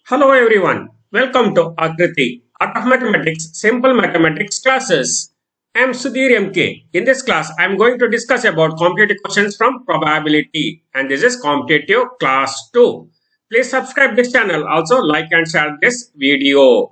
Hello everyone, welcome to Akriti, Art of Mathematics, Simple Mathematics classes. I am Sudhir MK. In this class, I am going to discuss about competitive questions from probability, and this is competitive class 2. Please subscribe this channel, also like and share this video.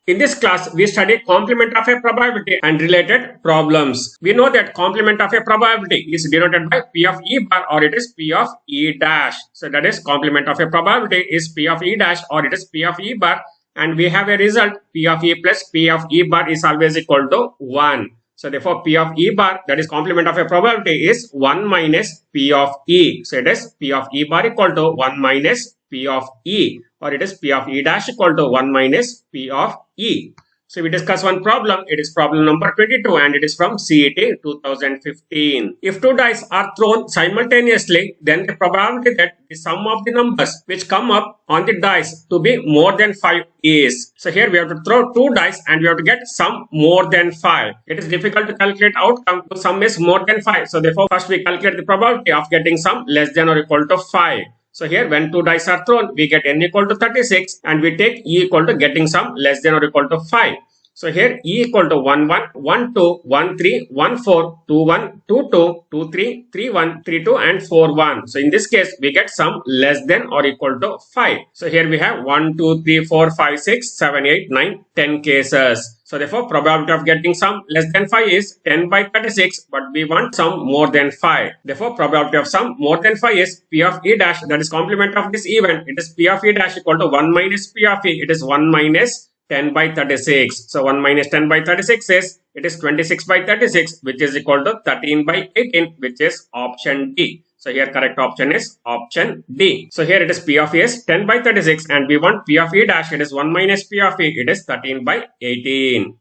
In this class, we study complement of a probability and related problems. We know that complement of a probability is denoted by P of E bar or it is P of E dash. So that is complement of a probability is P of E dash or it is P of E bar, and we have a result P of E plus P of E bar is always equal to 1. So therefore P of E bar, that is complement of a probability, is 1 minus P of E. So it is P of E bar equal to 1 minus P of E, or it is P of E dash equal to 1 minus P of E. So we discuss one problem. It is problem number 22 and it is from CET 2015. If two dice are thrown simultaneously, then the probability that the sum of the numbers which come up on the dice to be more than 5 is. So here we have to throw two dice and we have to get sum more than 5. It is difficult to calculate outcome to sum is more than 5. So therefore first we calculate the probability of getting sum less than or equal to 5. So here when two dice are thrown, we get n equal to 36 and we take e equal to getting sum less than or equal to 5. So here e equal to 1 1, 1 2, 1 3, 1 4, 2 1, 2 2, 2 3, 3 1, 3 2 and 4 1. So in this case we get sum less than or equal to 5. So here we have 1 2 3 4 5 6 7 8 9 10 cases. So therefore probability of getting sum less than 5 is 10 by 36, but we want sum more than 5. Therefore probability of sum more than 5 is P of E dash, that is complement of this event. It is P of E dash equal to 1 minus P of E. It is 1 minus 10 by 36. So 1 minus 10 by 36 is, it is 26 by 36, which is equal to 13 by 18, which is option D. So here correct option is option D. So here it is P of E is 10 by 36 and we want P of E dash, it is 1 minus P of E, it is 13 by 18.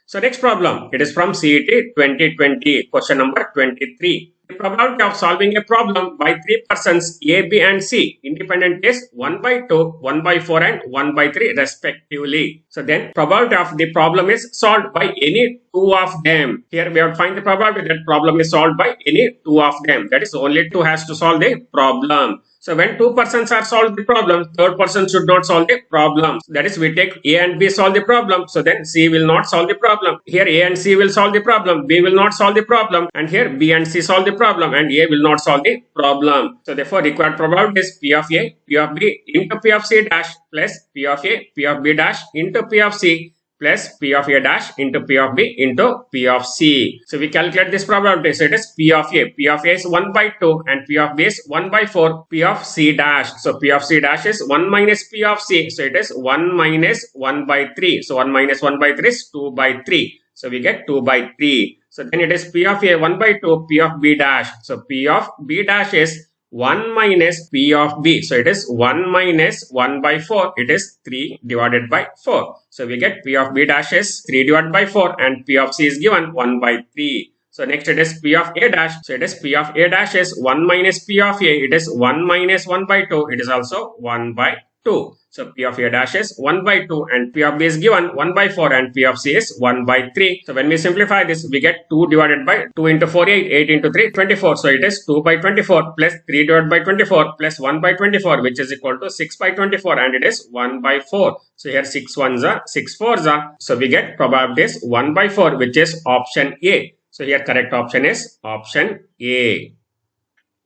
So next problem, it is from CET 2020, question number 23. The probability of solving a problem by three persons A, B and C independent is 1 by 2, 1 by 4 and 1 by 3 respectively. So then probability of the problem is solved by any two of them. Here we have to find the probability that problem is solved by any two of them. That is only two has to solve the problem. So when two persons are solved the problem, third person should not solve the problem. That is we take A and B solve the problem. So then C will not solve the problem. Here A and C will solve the problem. B will not solve the problem. And here B and C solve the problem. And A will not solve the problem. So therefore required probability is P of A, P of B into P of C dash plus P of A, P of B dash into P of C plus P of A dash into P of B into P of C. So we calculate this probability. So it is P of A. P of A is 1 by 2 and P of B is 1 by 4. P of C dash. So P of C dash is 1 minus P of C. So it is 1 minus 1 by 3. So 1 minus 1 by 3 is 2 by 3. So we get 2 by 3. So then it is P of A 1 by 2, P of B dash. So P of B dash is 1 minus P of B. So it is 1 minus 1 by 4. It is 3 divided by 4. So we get P of B dash is 3 divided by 4 and P of C is given 1 by 3. So next it is P of A dash. So it is P of A dash is 1 minus P of A. It is 1 minus 1 by 2. It is also 1 by 2. So P of A dash is 1 by 2 and P of B is given 1 by 4 and P of C is 1 by 3. So when we simplify this, we get 2 divided by 2 into 4, 8, 8 into 3, 24. So it is 2 by 24 plus 3 divided by 24 plus 1 by 24, which is equal to 6 by 24 and it is 1 by 4. So here 6 ones are, 6 fours are. So we get probability is 1 by 4, which is option A. So here correct option is option A.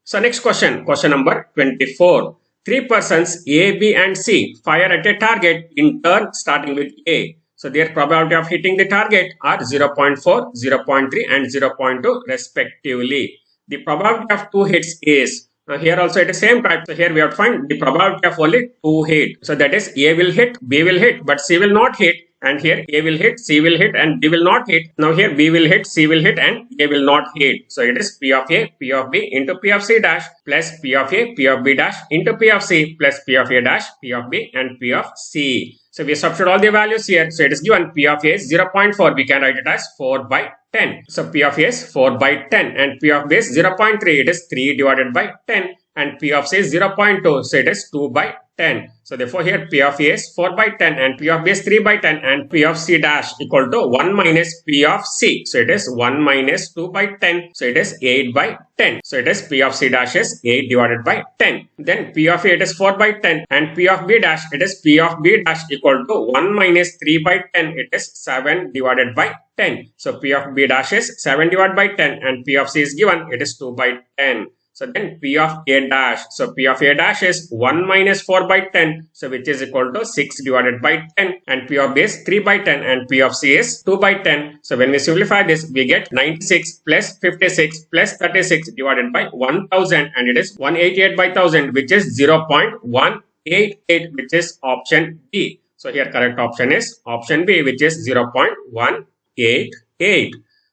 So next question, question number 24. Three persons A, B and C fire at a target in turn starting with A. So their probability of hitting the target are 0.4, 0.3 and 0.2 respectively. The probability of two hits is, now here also it is same type. So here we have to find the probability of only two hit. So that is A will hit, B will hit, but C will not hit. And here A will hit, C will hit and B will not hit. Now here B will hit, C will hit and A will not hit. So it is P of A, P of B into P of C dash plus P of A, P of B dash into P of C plus P of A dash, P of B and P of C. So we substitute all the values here. So it is given P of A is 0.4. We can write it as 4 by 10. So P of A is 4 by 10 and P of B is 0.3. It is 3 divided by 10 and P of C is 0.2. So it is 2 by 10. So therefore here P of A is 4 by 10 and P of B is 3 by 10 and P of C dash equal to 1 minus P of C. So it is 1 minus 2 by 10. So it is 8 by 10. So it is P of C dash is 8 divided by 10. Then P of A it is 4 by 10 and P of B dash it is P of B dash equal to 1 minus 3 by 10. It is 7 divided by 10. So P of B dash is 7 divided by 10 and P of C is given. It is 2 by 10. So then P of A dash. So P of A dash is 1 minus 4 by 10. So which is equal to 6 divided by 10. And P of B is 3 by 10 and P of C is 2 by 10. So when we simplify this, we get 96 plus 56 plus 36 divided by 1000 and it is 188 by 1000 which is 0.188 which is option B. So here correct option is option B which is 0.188.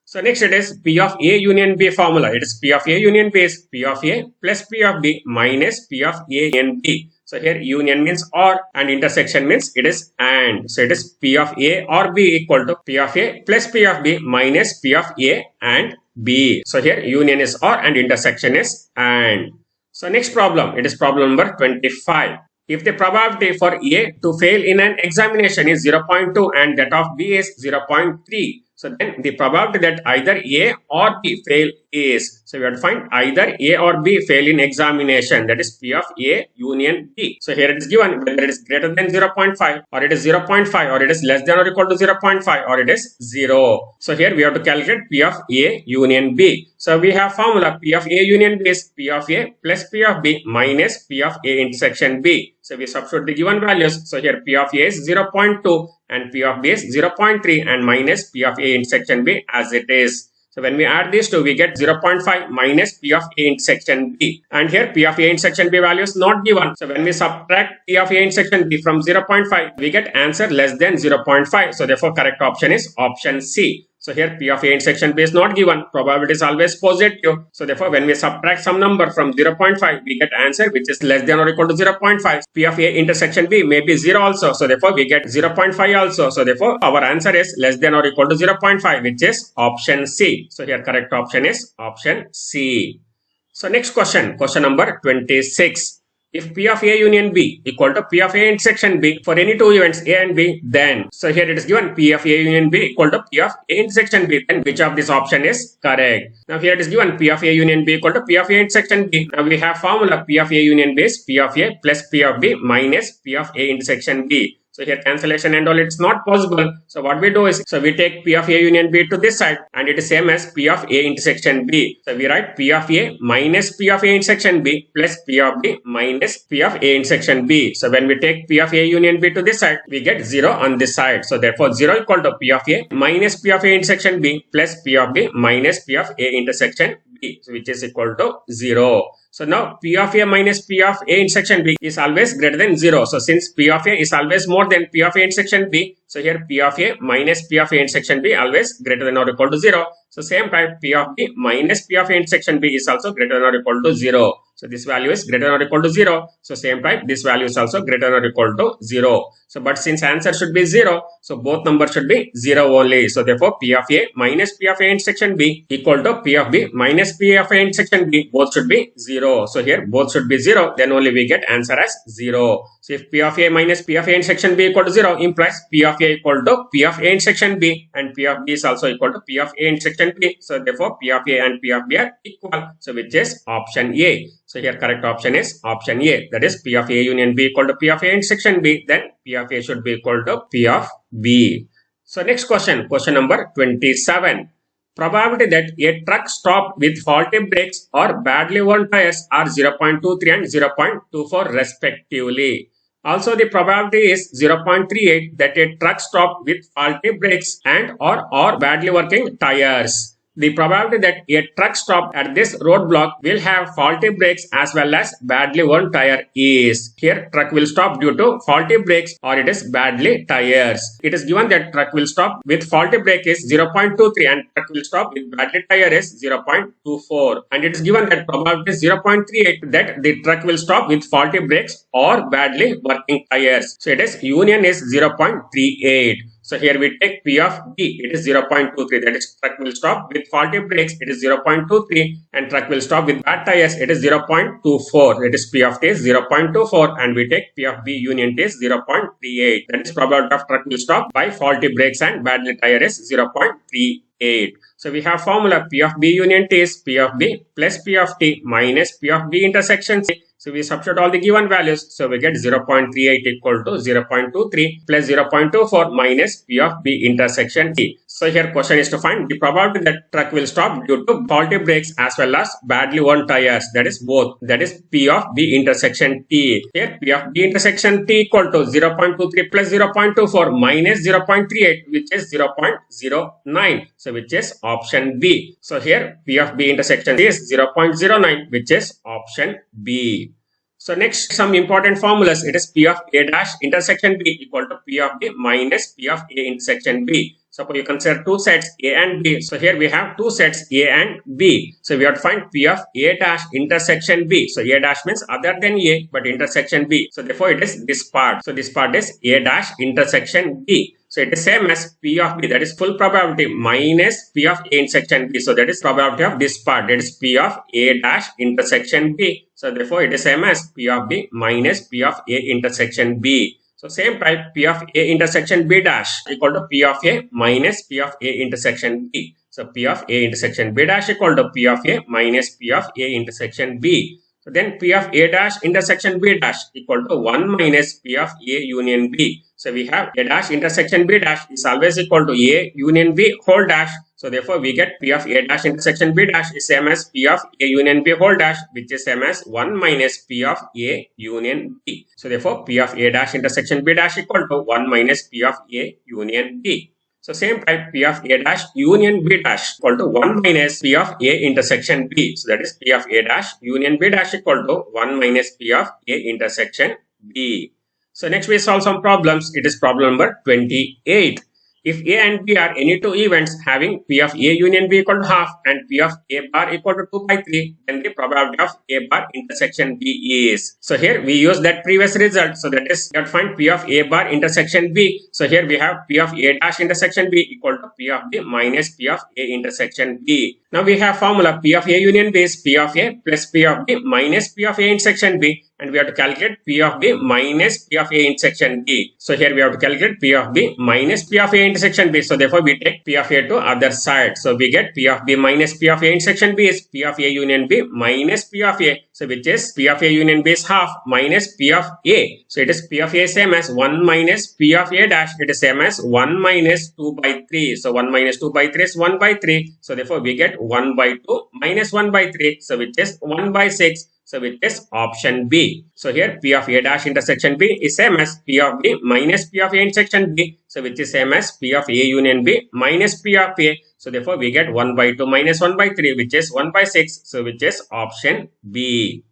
So next it is P of A union B formula. It is P of A union B is P of A plus P of B minus P of A union B. So here union means or and intersection means it is and. So it is P of A or B equal to P of A plus P of B minus P of A and B. So here union is or and intersection is and. So next problem, it is problem number 25. If the probability for A to fail in an examination is 0.2 and that of B is 0.3. So then the probability that either A or B fail is. So we have to find either A or B fail in examination. That is P of A union B. So here it is given whether it is greater than 0.5 or it is 0.5 or it is less than or equal to 0.5 or it is 0. So here we have to calculate P of A union B. So we have formula P of A union B is P of A plus P of B minus P of A intersection B. So we substitute the given values. So here P of A is 0.2 and P of B is 0.3 and minus P of A intersection B as it is. So when we add these two, we get 0.5 minus P of A intersection B. And here P of A intersection B value is not given. So when we subtract P of A intersection B from 0.5, we get answer less than 0.5. So therefore correct option is option C. So here P of A intersection B is not given. Probability is always positive. So therefore when we subtract some number from 0.5, we get answer which is less than or equal to 0.5. P of A intersection B may be 0 also. So therefore we get 0.5 also. So therefore our answer is less than or equal to 0.5 which is option C. So here correct option is option C. So next question, question number 26. If P of A union B equal to P of A intersection B for any two events A and B, then, so here it is given P of A union B equal to P of A intersection B, then which of this option is correct? Now here it is given P of A union B equal to P of A intersection B. Now we have formula P of A union B is P of A plus P of B minus P of A intersection B. So here cancellation and all it's not possible. So what we do is, so we take P of A union B to this side and it is same as P of A intersection B. So we write P of A minus P of A intersection B plus P of B minus P of A intersection B. So when we take P of A union B to this side, we get 0 on this side. So therefore 0 equal to P of A minus P of A intersection B plus P of B minus P of A intersection B, which is equal to 0. So now P of A minus P of A intersection B is always greater than 0. So since P of A is always more than P of A intersection B, so here P of A minus P of A intersection B always greater than or equal to 0. So same type P of B minus P of A intersection B is also greater than or equal to 0. So this value is greater than or equal to 0. So same type this value is also greater than or equal to 0. So but since answer should be 0, so both numbers should be 0 only. So therefore P of A minus P of A intersection B equal to P of B minus P of A intersection B, both should be 0. So here both should be 0, then only we get answer as 0. So if P of A minus P of A intersection B equal to 0 implies P of A equal to P of A intersection B and P of B is also equal to P of A intersection B. So therefore P of A and P of B are equal. So which is option A. So here correct option is option A. That is P of A union B equal to P of A intersection B. Then P of A should be equal to P of B. So next question, question number 27. Probability that a truck stopped with faulty brakes or badly worn tires are 0.23 and 0.24 respectively. Also, the probability is 0.38 that a truck stopped with faulty brakes and or badly working tires. The probability that a truck stopped at this roadblock will have faulty brakes as well as badly worn tire is. Here truck will stop due to faulty brakes or it is badly tires. It is given that truck will stop with faulty brake is 0.23 and truck will stop with badly tire is 0.24. And it is given that probability is 0.38 that the truck will stop with faulty brakes or badly working tires. So it is union is 0.38. So here we take P of B, it is 0.23, that is truck will stop with faulty brakes, it is 0.23, and truck will stop with bad tires, it is 0.24, that is P of T is 0.24, and we take P of B union T is 0.38, that is probability of truck will stop by faulty brakes and bad tire is 0.38. So we have formula P of B union T is P of B plus P of T minus P of B intersection C. So we substitute all the given values. So we get 0.38 equal to 0.23 plus 0.24 minus P of B intersection T. So here question is to find the probability that truck will stop due to faulty brakes as well as badly worn tires. That is both. That is P of B intersection T. Here P of B intersection T equal to 0.23 plus 0.24 minus 0.38, which is 0.09. So which is option B. So here P of B intersection is 0.09, which is option B. So next, some important formulas. It is P of A dash intersection B equal to P of B minus P of A intersection B. Suppose you consider two sets A and B. So here we have two sets A and B. So we have to find P of A dash intersection B. So A dash means other than A but intersection B. So therefore it is this part. So this part is A dash intersection B. So it is same as P of B, that is full probability, minus P of A intersection B. So that is probability of this part, that is P of A dash intersection B. So therefore it is same as P of B minus P of A intersection B. So same type, P of A intersection B dash equal to P of A minus P of A intersection B. So P of A intersection B dash equal to P of A minus P of A intersection B. So then P of A dash intersection B dash equal to 1 minus P of A union B. So we have A dash intersection B dash is always equal to A union B whole dash. So therefore we get P of A dash intersection B dash is same as P of A union B whole dash, which is same as 1 minus P of A union B. So therefore P of A dash intersection B dash equal to 1 minus P of A union B. So same type, P of A dash union B dash equal to 1 minus P of A intersection B. So that is P of A dash union B dash equal to 1 minus P of A intersection B. So next we solve some problems. It is problem number 28. If A and B are any two events having P of A union B equal to half and P of A bar equal to 2 by 3, then the probability of A bar intersection B is. So here we use that previous result. So that is, we have to find P of A bar intersection B. So here we have P of A dash intersection B equal to P of B minus P of A intersection B. Now we have formula P of A union B is P of A plus P of B minus P of A intersection B. And we have to calculate P of B minus P of A intersection B. So here we have to calculate P of B minus P of A intersection B. So therefore we take P of A to other side. So we get P of B minus P of A intersection B is P of A union B minus P of A. So which is P of A union B is half minus P of A. So it is P of A same as 1 minus P of A dash. It is same as 1 minus 2 by 3. So 1 minus 2 by 3 is 1 by 3. So therefore we get 1 by 2 minus 1 by 3. So which is 1 by 6. So which is option B. So here P of A dash intersection B is same as P of B minus P of A intersection B. So which is same as P of A union B minus P of A. So therefore we get 1 by 2 minus 1 by 3, which is 1 by 6. So which is option B.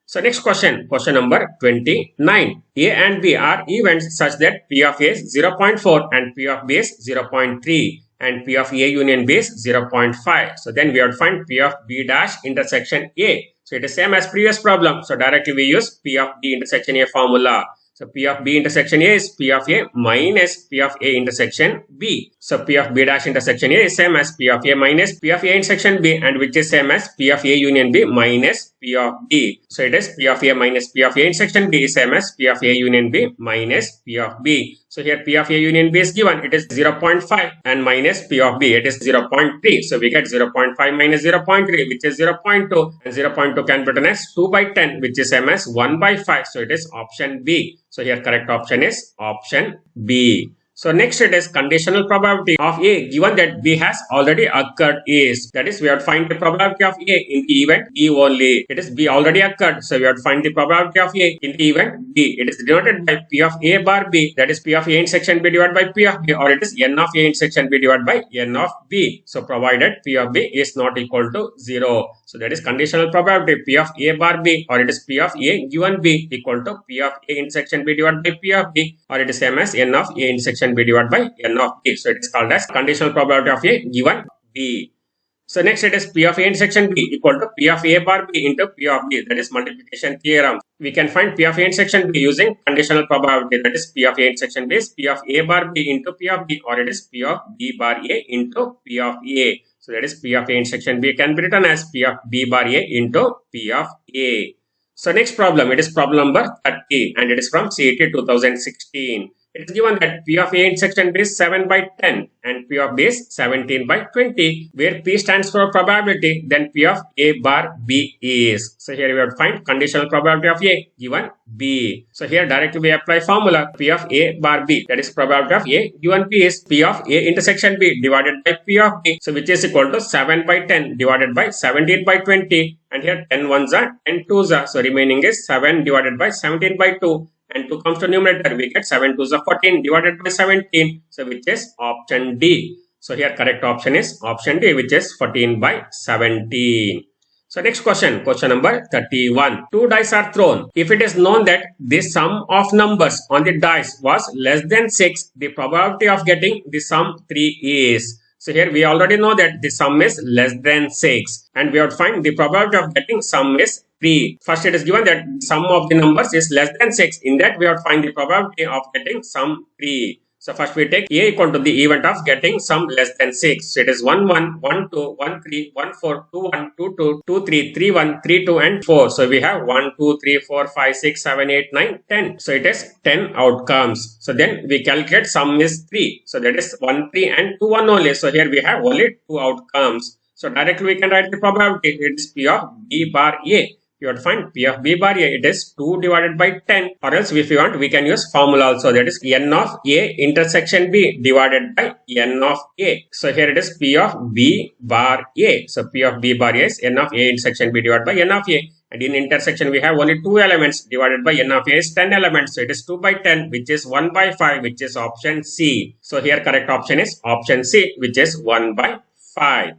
So next question, question number 29. A and B are events such that P of A is 0.4 and P of B is 0.3 and P of A union B is 0.5. So then we have to find P of B dash intersection A. So it is same as previous problem. So directly we use P of B intersection A formula. So P of B intersection A is P of A minus P of A intersection B. So P of B dash intersection A is same as P of A minus P of A intersection B, and which is same as P of A union B minus P of B. So it is P of A minus P of A intersection B is same as P of A union B minus P of B. So here P of A union B is given, it is 0.5 and minus P of B, it is 0.3. So we get 0.5 minus 0.3, which is 0.2, and 0.2 can be written as 2 by 10, which is same as 1 by 5. So it is option B. So here correct option is option B. So next it is conditional probability of A given that B has already occurred is. That is, we have to find the probability of A in the event B only. It is B already occurred. So we have to find the probability of A in the event B. It is denoted by P of A bar B. That is P of A intersection B divided by P of B, or it is N of A intersection B divided by N of B. So provided P of B is not equal to 0. So that is conditional probability P of A bar B, or it is P of A given B equal to P of A intersection B divided by P of B, or it is same as N of A intersection B divided by N of B. So it is called as conditional probability of A given B. So next it is P of A intersection B equal to P of A bar B into P of B, that is multiplication theorem. We can find P of A intersection B using conditional probability, that is P of A intersection B is P of A bar B into P of B, or it is P of B bar A into P of A. So that is P of A intersection B can be written as P of B bar A into P of A. So next problem, it is problem number 30 and it is from CET 2016. It is given that P of A intersection B is 7 by 10 and P of B is 17 by 20, where P stands for probability, then P of A bar B is. So here we have to find conditional probability of A given B. So here directly we apply formula P of A bar B, that is probability of A given B is P of A intersection B divided by P of B, so which is equal to 7 by 10 divided by 17 by 20, and here 10 ones are 10 twos are, so remaining is 7 divided by 17 by 2. And 2 comes to numerator, we get 7 twos are 14 divided by 17, so which is option D. So here correct option is option D, which is 14 by 17. So next question, question number 31. 2 dice are thrown. If it is known that the sum of numbers on the dice was less than 6, the probability of getting the sum 3 is. So here we already know that the sum is less than 6 and we have to find the probability of getting sum is 3. First it is given that sum of the numbers is less than 6. In that we have to find the probability of getting sum 3. So first we take A equal to the event of getting sum less than 6. So it is 1 1, 1 2, 1 3, 1 4, 2 1, 2 2, 2 3, 3 1, 3 2 and 4. So we have 1 2 3 4 5 6 7 8 9 10. So it is 10 outcomes. So then we calculate sum is 3. So that is 1 3 and 2 1 only. So here we have only 2 outcomes. So directly we can write the probability. It is P of B bar A. You have to find P of B bar A, it is 2 divided by 10, or else if you want we can use formula also, that is N of A intersection B divided by N of A. So here it is P of B bar A. So P of B bar A is N of A intersection B divided by N of A. And in intersection we have only 2 elements, divided by N of A is 10 elements. So it is 2 by 10, which is 1 by 5, which is option C. So here correct option is option C, which is 1 by 5.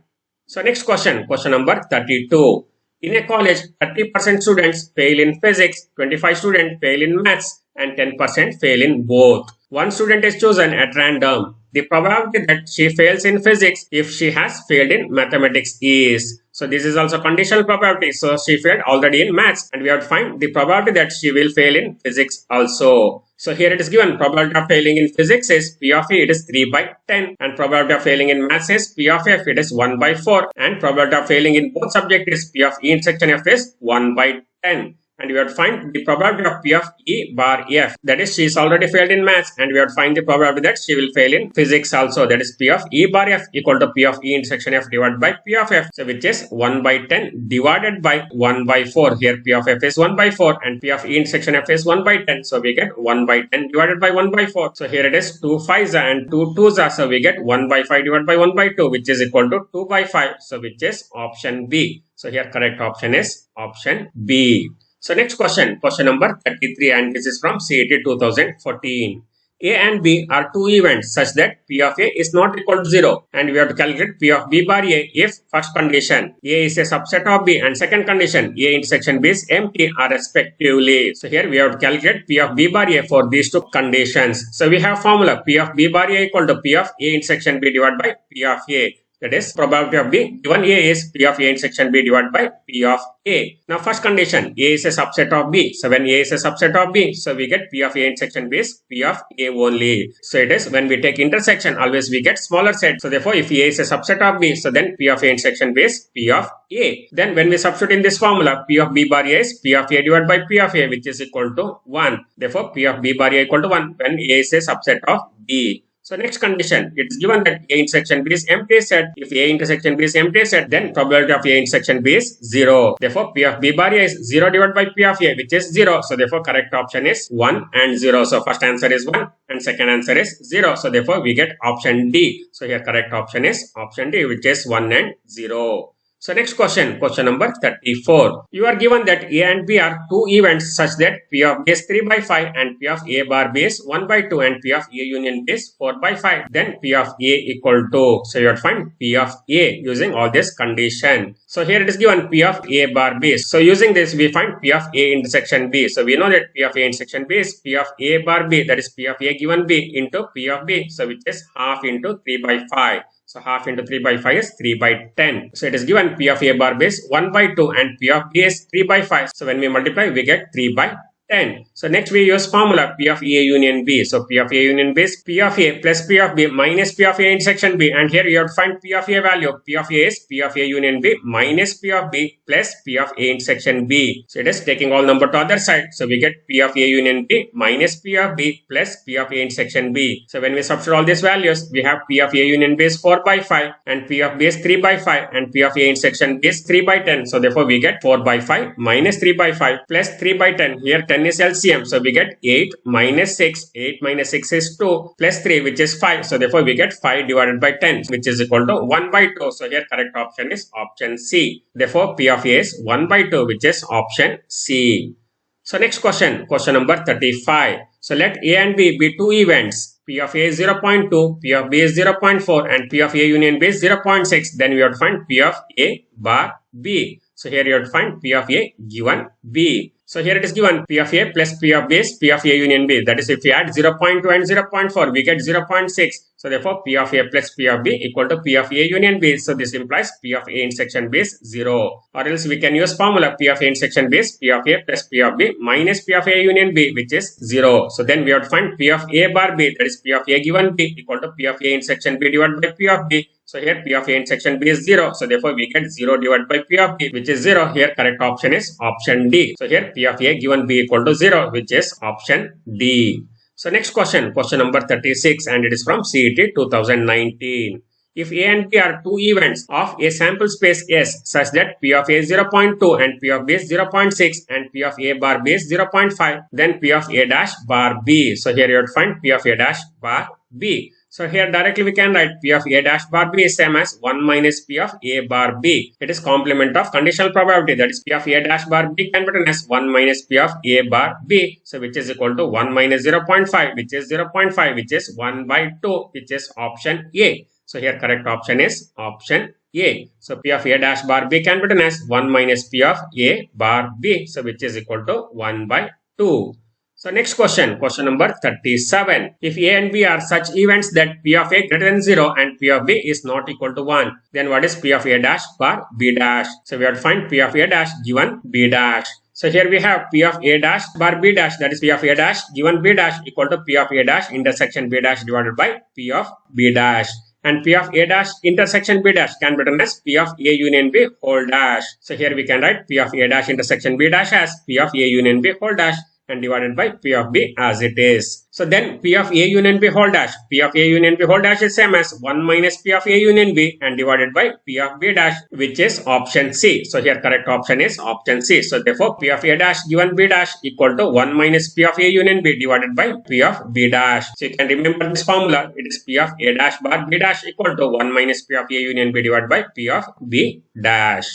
So next question, question number 32. In a college, 30% students fail in physics, 25 students fail in maths, and 10% fail in both. One student is chosen at random. The probability that she fails in physics if she has failed in mathematics is. So this is also conditional probability. So she failed already in maths and we have to find the probability that she will fail in physics also. So here it is given probability of failing in physics is P of A, it is 3 by 10, and probability of failing in maths is P of F, it is 1 by 4, and probability of failing in both subjects is P of E intersection F is 1 by 10. And we have to find the probability of P of E bar F, that is she is already failed in maths, and we have to find the probability that she will fail in physics also, that is P of E bar F equal to P of E intersection F divided by P of F, so which is 1 by 10 divided by 1 by 4. Here P of F is 1 by 4 and P of E intersection F is 1 by 10, so we get 1 by 10 divided by 1 by 4. So here it is 2 5s and 2 2s, so we get 1 by 5 divided by 1 by 2, which is equal to 2 by 5, so which is option B. So here correct option is option B. So next question, question number 33, and this is from CET 2014. A and B are two events such that P of A is not equal to 0, and we have to calculate P of B bar A if first condition A is a subset of B and second condition A intersection B is empty are respectively. So here we have to calculate P of B bar A for these two conditions. So we have formula P of B bar A equal to P of A intersection B divided by P of A. That is probability of B given A is P of A intersection B divided by P of A. Now first condition, A is a subset of B. So when A is a subset of B, so we get P of A intersection B is P of A only. So it is when we take intersection, always we get smaller set. So therefore if A is a subset of B, so then P of A intersection B is P of A. Then when we substitute in this formula, P of B bar A is P of A divided by P of A, which is equal to 1. Therefore P of B bar A equal to 1 when A is a subset of B. So next condition, it is given that A intersection B is empty set. If A intersection B is empty set, then probability of A intersection B is 0. Therefore, P of B bar A is 0 divided by P of A, which is 0. So therefore, correct option is 1 and 0. So first answer is 1 and second answer is 0. So therefore, we get option D. So here correct option is option D, which is 1 and 0. So next question, question number 34. You are given that A and B are two events such that P of B is 3 by 5 and P of A bar B is 1 by 2 and P of A union B is 4 by 5. Then P of A equal to, so you have to find P of A using all this condition. So here it is given P of A bar B. So using this we find P of A intersection B. So we know that P of A intersection B is P of A bar B, that is P of A given B into P of B. So which is half into 3 by 5. So half into 3 by 5 is 3 by 10. So it is given P of A bar B is 1 by 2 and P of B is 3 by 5. So when we multiply, we get 3 by 10. So next we use formula P of A union B. So P of A union B is P of A plus P of B minus P of A intersection B. And here you have to find P of A value. P of A is P of A union B minus P of B plus P of A intersection B. So it is taking all number to other side. So we get P of A union B minus P of B plus P of A intersection B. So when we substitute all these values, we have P of A union B is 4 by 5 and P of B is 3 by 5 and P of A intersection B is 3 by 10. So therefore we get 4 by 5 minus 3 by 5 plus 3 by 10. Here 10 is LCM. So we get 8 minus 6. 8 minus 6 is 2 plus 3 which is 5. So therefore we get 5 divided by 10 which is equal to 1 by 2. So here correct option is option C. Therefore P of A is 1 by 2 which is option C. So next question number 35. So let A and B be two events. P of A is 0.2, P of B is 0.4 and P of A union B is 0.6. Then we have to find P of A bar B. So here you have to find P of A given B. So here it is given P of A plus P of B is P of A union B. That is if we add 0.2 and 0.4, we get 0.6. So therefore P of A plus P of B equal to P of A union B. So this implies P of A intersection B is 0. Or else we can use formula P of A intersection B is P of A plus P of B minus P of A union B which is 0. So then we have to find P of A bar B, that is P of A given B equal to P of A intersection B divided by P of B. So here P of A intersection B is 0. So therefore we get 0 divided by P of B which is 0. Here correct option is option D. So here P of A given B equal to 0 which is option D. So next question number 36 and it is from CET 2019. If A and B are two events of a sample space S such that P of A is 0.2 and P of B is 0.6 and P of A bar B is 0.5, then P of A dash bar B. So here you have to find P of A dash bar B. So here directly we can write P of A dash bar B is same as 1 minus P of A bar B. It is complement of conditional probability, that is P of A dash bar B can be written as 1 minus P of A bar B. So which is equal to 1 minus 0.5 which is 0.5 which is 1 by 2 which is option A. So here correct option is option A. So P of A dash bar B can be written as 1 minus P of A bar B. So which is equal to 1 by 2. So next question number 37. If A and B are such events that P of A greater than 0 and P of B is not equal to 1, then what is P of A dash bar B dash? So we have to find P of A dash given B dash. So here we have P of A dash bar B dash, that is P of A dash given B dash equal to P of A dash intersection B dash divided by P of B dash. And P of A dash intersection B dash can be written as P of A union B whole dash. So here we can write P of A dash intersection B dash as P of A union B whole dash and divided by P of B as it is. So then P of A union B whole dash. P of A union B whole dash is same as 1 minus P of A union B and divided by P of B dash which is option C. So here correct option is option C. So therefore P of A dash given B dash equal to 1 minus P of A union B divided by P of B dash. So you can remember this formula. It is P of A dash bar B dash equal to 1 minus P of A union B divided by P of B dash.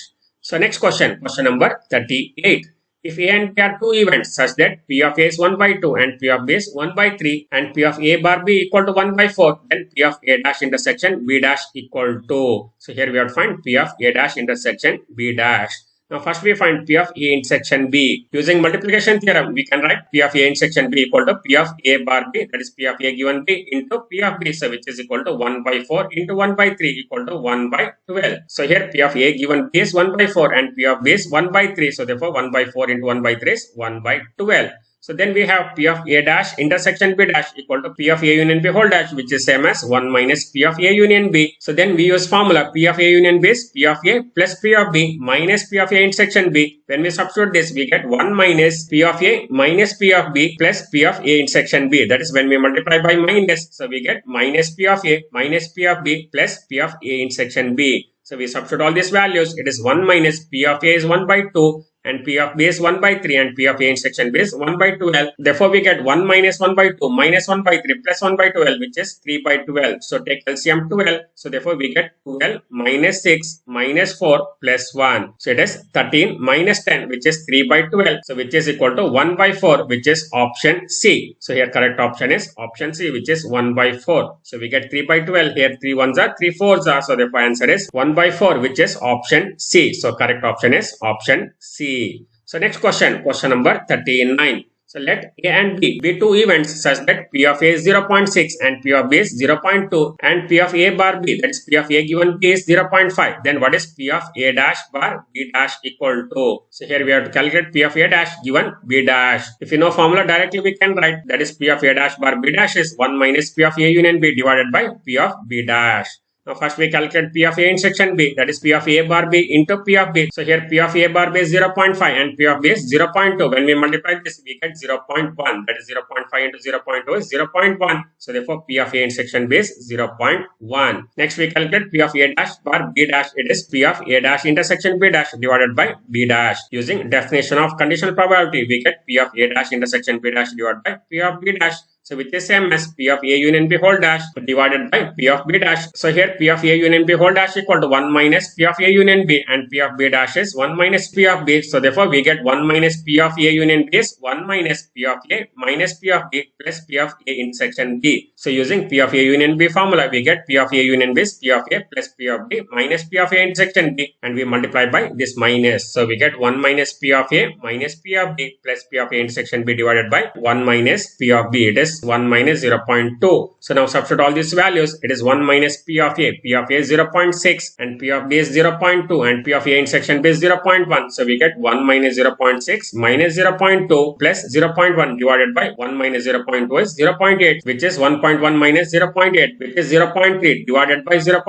So next question number 38. If A and B are two events such that P of A is 1 by 2 and P of B is 1 by 3 and P of A bar B equal to 1 by 4, then P of A dash intersection B dash equal to. So here we have to find P of A dash intersection B dash. Now first we find P of A intersection B. Using multiplication theorem, we can write P of A intersection B equal to P of A bar B, that is P of A given B into P of B, so which is equal to 1 by 4 into 1 by 3 equal to 1 by 12. So here P of A given B is 1 by 4 and P of B is 1 by 3. So therefore 1 by 4 into 1 by 3 is 1 by 12. So then we have P of A dash intersection B dash equal to P of A union B whole dash which is same as 1 minus P of A union B. So then we use formula P of A union B is P of A plus P of B minus P of A intersection B. When we substitute this, we get 1 minus P of A minus P of B plus P of A intersection B. That is when we multiply by minus. So we get minus P of A minus P of B plus P of A intersection B. So we substitute all these values. It is 1 minus P of A is 1 by 2 and P of B is 1 by 3 and P of A intersection B is 1 by 12. Therefore, we get 1 minus 1 by 2 minus 1 by 3 plus 1 by 12 which is 3 by 12. So take LCM 12. So therefore, we get 12 minus 6 minus 4 plus 1. So it is 13 minus 10 which is 3 by 12. So which is equal to 1 by 4 which is option C. So here correct option is option C which is 1 by 4. So we get 3 by 12. Here 3 ones are 3 fours are. So therefore answer is 1 by 4 which is option C. So correct option is option C. So next question number 39. So let A and B be two events such that P of A is 0.6 and P of B is 0.2 and P of A bar B, that is P of A given B is 0.5. Then what is P of A dash bar B dash equal to? So here we have to calculate P of A dash given B dash. If you know formula directly we can write, that is P of A dash bar B dash is 1 minus P of A union B divided by P of B dash. Now first we calculate P of A in section B, that is P of A bar B into P of B. So here P of A bar B is 0.5 and P of B is 0.2. When we multiply this we get 0.1, that is 0.5 into 0.2 is 0.1. So therefore P of A in section B is 0.1. Next we calculate P of A dash bar B dash, it is P of A dash intersection B dash divided by B dash. Using definition of conditional probability we get P of A dash intersection B dash divided by P of B dash. So which is same as P of A union B whole dash divided by P of B dash. So here P of A union B whole dash equal to 1 minus P of A union B and P of B dash is 1 minus P of B. So therefore we get 1 minus P of A union B is 1 minus P of A minus P of B plus P of A intersection B. So using P of A union B formula we get P of A union B is P of A plus P of B minus P of A intersection B and we multiply by this minus. So we get 1 minus P of A minus P of B plus P of A intersection B divided by 1 minus P of B. It is 1 minus 0.2. So now substitute all these values. It is 1 minus P of A. P of A is 0.6 and P of B is 0.2 and P of A in section B is 0.1. So we get 1 minus 0.6 minus 0.2 plus 0.1 divided by 1 minus 0.2 is 0.8, which is 1.1 minus 0.8, which is 0.3 divided by 0.8.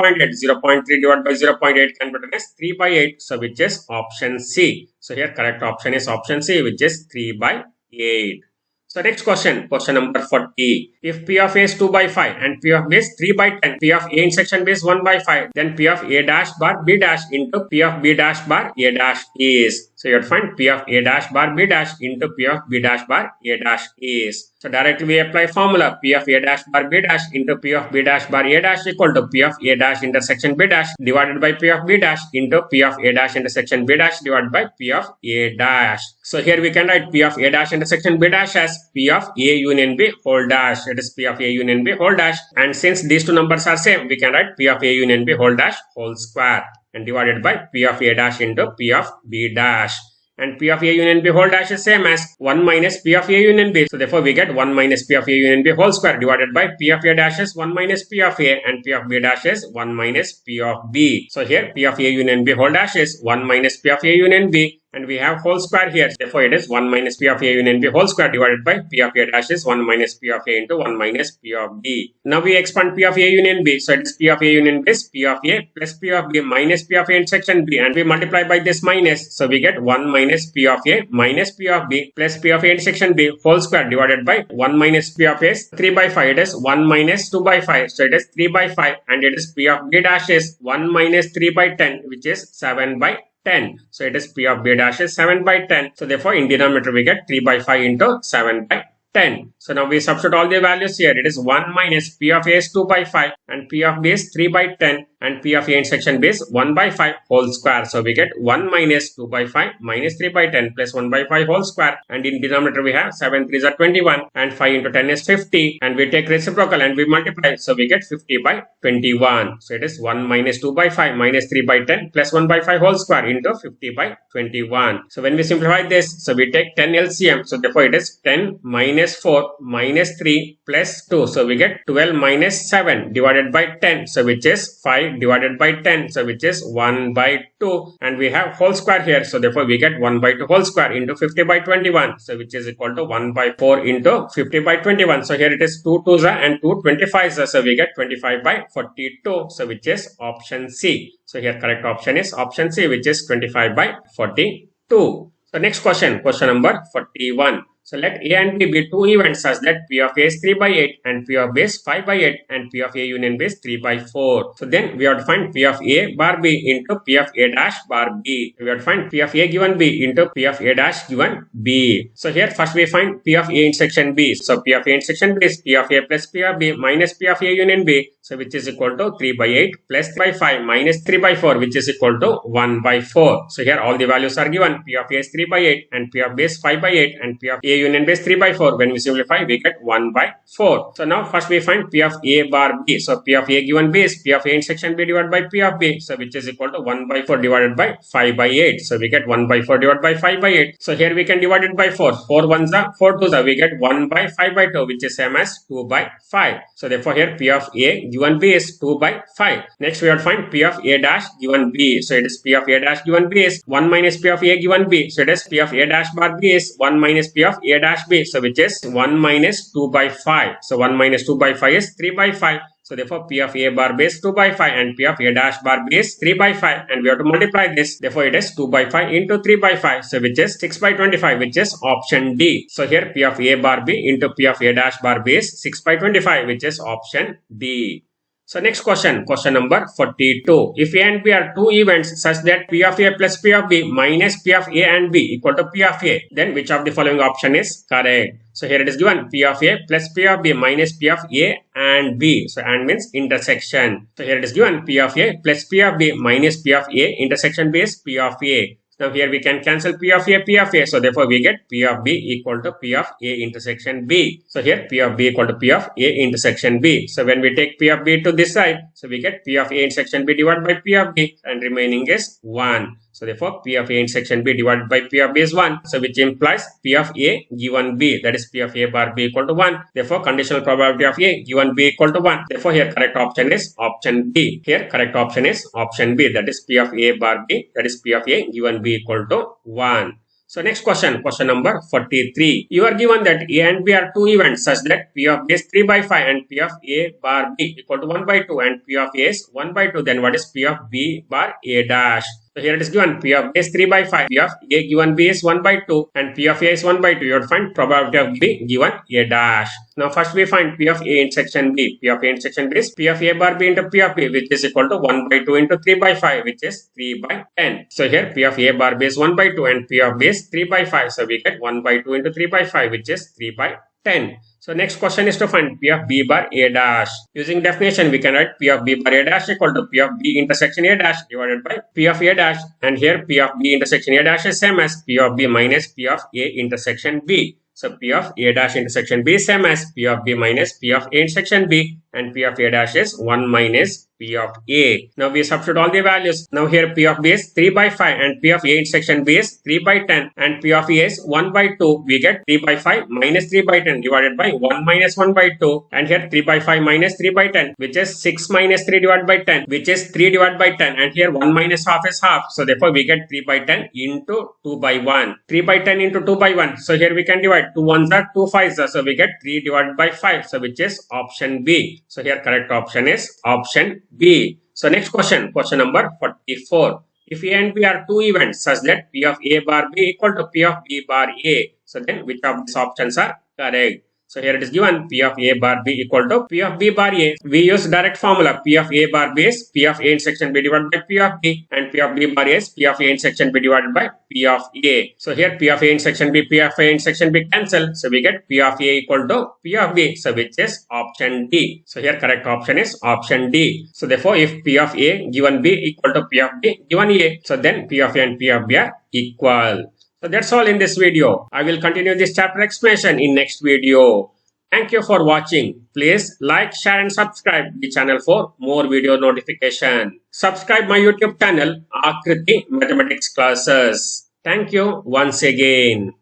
0.3 divided by 0.8 can be written as 3 by 8. So which is option C. So here correct option is option C, which is 3 by 8. So next question, question number 40. If P of A is 2 by 5 and P of B is 3 by 10, P of A in section B is 1 by 5, then P of A dash bar B dash into P of B dash bar A dash is. So you have to find P of A dash bar B dash into P of B dash bar A dash is. So directly we apply formula P of A dash bar B dash into P of B dash bar A dash equal to P of A dash intersection B dash divided by P of B dash into P of A dash intersection B dash divided by P of A dash. So here we can write P of A dash intersection B dash as P of A union B whole dash. It is P of A union B whole dash. And since these two numbers are same, we can write P of A union B whole dash whole square and divided by P of A dash into P of B dash. And P of A union B whole dash is same as 1 minus P of A union B. So therefore we get 1 minus P of A union B whole square divided by P of A dash is 1 minus P of A and P of B dash is 1 minus P of B. So here P of A union B whole dash is 1 minus P of A union B. And we have whole square here. Therefore, it is 1 minus P of A union B whole square divided by P of A dash is 1 minus P of A into 1 minus P of B. Now we expand P of A union B. So it is P of A union B is P of A plus P of B minus P of A intersection B. And we multiply by this minus. So we get 1 minus P of A minus P of B plus P of A intersection B whole square divided by 1 minus P of A is 3 by 5. It is 1 minus 2 by 5. So it is 3 by 5. And it is P of B dash is 1 minus 3 by 10, which is 7 by 10. So it is P of B dash is 7 by 10. So therefore in denominator we get 3 by 5 into 7 by 10. So now we substitute all the values here. It is 1 minus P of A is 2 by 5 and P of B is 3 by 10 and P of A in section B is 1 by 5 whole square. So we get 1 minus 2 by 5 minus 3 by 10 plus 1 by 5 whole square. And in denominator we have 7 3s are 21 and 5 into 10 is 50 and we take reciprocal and we multiply. So we get 50 by 21. So it is 1 minus 2 by 5 minus 3 by 10 plus 1 by 5 whole square into 50 by 21. So when we simplify this, so we take 10 LCM. So therefore it is 10 minus 4 minus 3 plus 2. So we get 12 minus 7 divided by 10. So which is 5 divided by 10. So which is 1 by 2. And we have whole square here. So therefore we get 1 by 2 whole square into 50 by 21. So which is equal to 1 by 4 into 50 by 21. So here it is 2 2s and 2 25s. So we get 25 by 42. So which is option C. So here correct option is option C, which is 25 by 42. So next question, question number 41. So let A and B be two events such that P of A is 3 by 8 and P of B is 5 by 8 and P of A union B is 3 by 4. So then we have to find P of A bar B into P of A dash bar B. We have to find P of A given B into P of A dash given B. So here first we find P of A intersection B. So P of A intersection B is P of A plus P of B minus P of A union B. So which is equal to 3 by 8 plus 3 by 5 minus 3 by 4, which is equal to 1 by 4. So here all the values are given. P of A is 3 by 8 and P of B is 5 by 8 and P of A A union B is 3 by 4. When we simplify, we get 1 by 4. So now first we find P of A bar B. So P of A given B is P of A intersection B divided by P of B. So which is equal to 1 by 4 divided by 5 by 8. So we get 1 by 4 divided by 5 by 8. So here we can divide it by 4. 4 ones are 4 twos are. We get 1 by 5 by 2, which is same as 2 by 5. So therefore here P of A given B is 2 by 5. Next we have to find P of A dash given B. So it is P of A dash given B is 1 minus P of A given B. So it is P of A dash bar B is 1 minus P of A dash B. So which is 1 minus 2 by 5. So 1 minus 2 by 5 is 3 by 5. So therefore P of A bar B is 2 by 5 and P of A dash bar B is 3 by 5, and we have to multiply this. Therefore it is 2 by 5 into 3 by 5. So which is 6 by 25, which is option D. So here P of A bar B into P of A dash bar B is 6 by 25, which is option D. So next question number 42. If A and B are two events such that P of A plus P of B minus P of A and B equal to P of A, then which of the following option is correct? So here it is given P of A plus P of B minus P of A and B. So and means intersection. So here it is given P of A plus P of B minus P of A intersection B is P of A. Now here we can cancel P of A, P of A. So therefore we get P of B equal to P of A intersection B. So here P of B equal to P of A intersection B. So when we take P of B to this side, so we get P of A intersection B divided by P of B, and remaining is 1. So therefore P of A intersection B divided by P of B is 1. So which implies P of A given B, that is P of A bar B equal to 1. Therefore conditional probability of A given B equal to 1. Therefore here correct option is option B. Here correct option is option B, that is P of A bar B, that is P of A given B equal to 1. So next question number 43. You are given that A and B are two events such that P of B is 3 by 5 and P of A bar B equal to 1 by 2 and P of A is 1 by 2. Then what is P of B bar A dash? So here it is given P of A is 3 by 5, P of A given B is 1 by 2 and P of A is 1 by 2. You have to find probability of B given A dash. Now first we find P of A intersection B. P of A intersection B is P of A bar B into P of B, which is equal to 1 by 2 into 3 by 5, which is 3 by 10. So here P of A bar B is 1 by 2 and P of B is 3 by 5. So we get 1 by 2 into 3 by 5, which is 3 by 10. So next question is to find P of B bar A dash. Using definition, we can write P of B bar A dash equal to P of B intersection A dash divided by P of A dash. And here P of B intersection A dash is same as P of B minus P of A intersection B. So P of A dash intersection B is same as P of B minus P of A intersection B, and P of A dash is 1 minus P of A. Now we substitute all the values. Now here P of B is 3 by 5 and P of A intersection B is 3 by 10 and P of A is 1 by 2. We get 3 by 5 minus 3 by 10 divided by 1 minus 1 by 2, and here 3 by 5 minus 3 by 10, which is 6 minus 3 divided by 10, which is 3 divided by 10, and here 1 minus half is half. So therefore we get 3 by 10 into 2 by 1. 3 by 10 into 2 by 1. So here we can divide 2 ones are 2 fives are. So we get 3 divided by 5. So which is option B. So here correct option is option B. So next question number 44. If A and B are two events such that P of A bar B equal to P of B bar A, so then which of these options are correct? So here it is given P of A bar B equal to P of B bar A. We use direct formula. P of A bar B is P of A intersection B divided by P of B, and P of B bar A is P of A intersection B divided by P of A. So here P of A intersection B, P of A intersection B cancel. So we get P of A equal to P of B. So which is option D. So here correct option is option D. So therefore if P of A given B equal to P of B given A, so then P of A and P of B are equal. So that's all in this video. I will continue this chapter explanation in next video. Thank you for watching. Please like, share and subscribe the channel for more video notification. Subscribe my YouTube channel Akriti Mathematics Classes. Thank you once again.